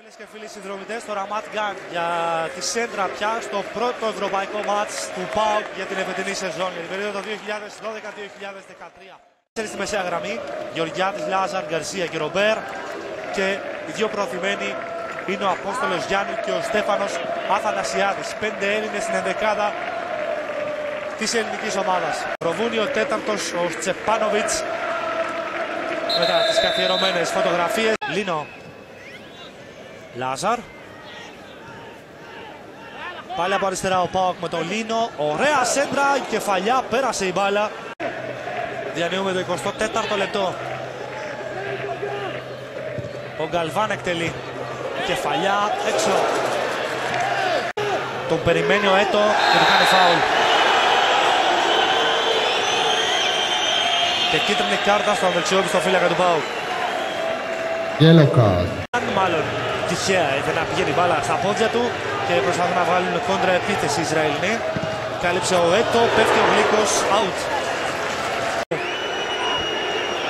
Φίλες και φίλοι συνδρομητές, το Ramat Gang για τη σέντρα πια στο πρώτο ευρωπαϊκό μάτς του ΠΑΟΚ για την εφετινή σεζόν, για την περίοδο 2012-2013. Στη μεσαία γραμμή, Γεωργιάδης, Λάζαρ, Γκαρσία και Ρομπέρ, και οι δύο προωθημένοι είναι ο Απόστολος Γιάννη και ο Στέφανος Αθανασιάδης. 5 Έλληνες στην ενδεκάδα της ελληνικής ομάδας. Προβούνει ο τέταρτος, ο Στζεπάνοβιτς, μετά τις καθιερωμένες φωτογραφίες. Λίνο. Λάζαρ. Πάλι από αριστερά ο ΠΑΟΚ με τον Λίνο. Ωραία σέντρα, η κεφαλιά, πέρασε η μπάλα. Διανύουμε το 24ο λεπτό. Ο Γκαλβάν εκτελεί. Κεφαλιά έξω. Τον περιμένει ο Έτο και του κάνει φάουλ. Και κίτρινη κάρτα στον δεξιόπιστο φύλακα του ΠΑΟΚ. Yellow card. Μάλλον τυχαία ήθελε να πηγαίνει η μπάλα στα πόδια του και προσπαθούν να βγάλουν κόντρα επίθεση οι Ισραηλινοί. Κάλυψε ο Έτο, πέφτει ο Γλίκος, out.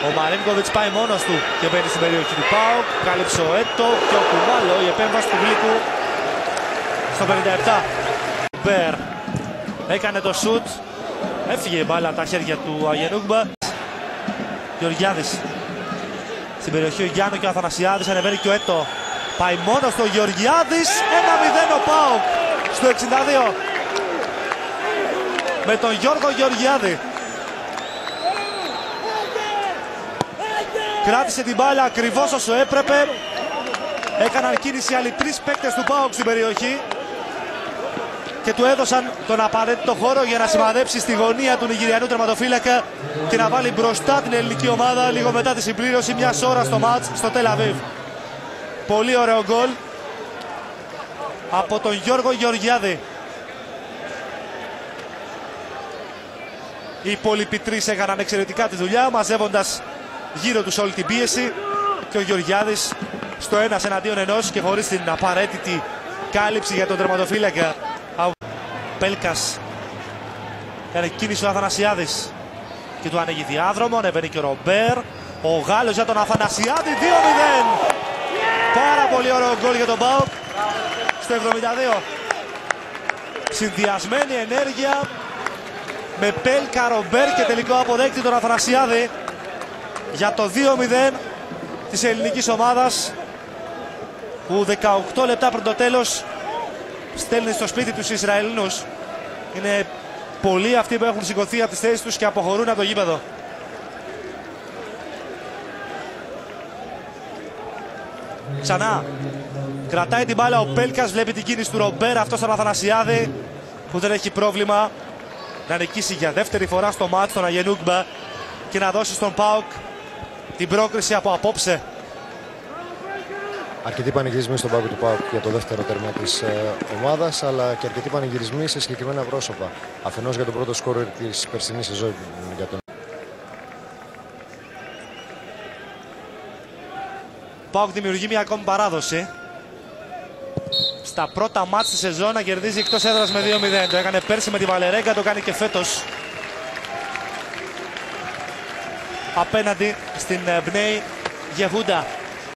Ο Μαρίνκοβιτς πάει μόνος του και μπαίνει στην περιοχή του ΠΑΟΚ. Κάλυψε ο Έτο και ο Κουμάλο, η επέμβαση του Γλίκου στο 57. Μπέρ έκανε το σουτ, έφυγε η μπάλα από τα χέρια του Αγενούγκμπα. Γεωργιάδης στην περιοχή, ο Γιάννου και ο Αθανασιάδης, ανεβαίνει και ο Έτο. Πάει μόνος του Γεωργιάδης, 1-0 ο ΠΑΟΚ στο 62. Με τον Γιώργο Γεωργιάδη. Κράτησε την μπάλα ακριβώς όσο έπρεπε. Έκαναν κίνηση άλλοι 3 παίκτες του ΠΑΟΚ στην περιοχή και του έδωσαν τον απαραίτητο χώρο για να σημαδέψει στη γωνία του Νιγηριανού τερματοφύλακα και να βάλει μπροστά την ελληνική ομάδα λίγο μετά τη συμπλήρωση μιας ώρας στο μάτς στο Τελ Αβίβ. Πολύ ωραίο γκολ από τον Γιώργο Γεωργιάδη. Οι υπόλοιποι τρεις έκαναν εξαιρετικά τη δουλειά, μαζεύοντας γύρω τους όλη την πίεση, και ο Γεωργιάδης στο 1 εναντίον 1 και χωρίς την απαραίτητη κάλυψη για τον τερματοφύλακα. Πέλκας έκανε κίνηση ο Αθανασιάδης και του ανοίγει διάδρομο, ανεβαίνει και ο Ρομπέρ. Ο Γάλλος για τον Αθανασιάδη, 2-0. Πάρα πολύ ωραίο γκολ για τον ΠΑΟΚ στο 72. Συνδυασμένη ενέργεια με Πέλκα, Ρομπέρ και τελικό αποδέκτη τον Αθανασιάδη για το 2-0 της ελληνικής ομάδας, που 18 λεπτά πριν το τέλος στέλνει στο σπίτι τους Ισραηλινούς. Είναι πολλοί αυτοί που έχουν σηκωθεί από τις θέσεις τους και αποχωρούν από το γήπεδο. Ξανά κρατάει την μπάλα ο Πέλκας, βλέπει την κίνηση του Ρομπέρ, αυτός τον Αθανασιάδη που δεν έχει πρόβλημα να νικήσει για δεύτερη φορά στο μάτς τον Αγενούγκμπα και να δώσει στον ΠΑΟΚ την πρόκριση από απόψε. Αρκετοί πανηγυρισμοί στον πάγκο του ΠΑΟΚ για το δεύτερο τέρμα της ομάδας, αλλά και αρκετοί πανηγυρισμοί σε συγκεκριμένα πρόσωπα. Αφενός για τον πρώτο σκόρερ της περσινής σεζόν για τον ΠΑΟΚ δημιουργεί μια ακόμη παράδοση. Στα πρώτα μάτς της σεζόν να κερδίζει εκτός έδρας με 2-0. Το έκανε πέρσι με τη Βαλερέγκα, το κάνει και φέτος απέναντι στην Μπνέι Γεβούντα.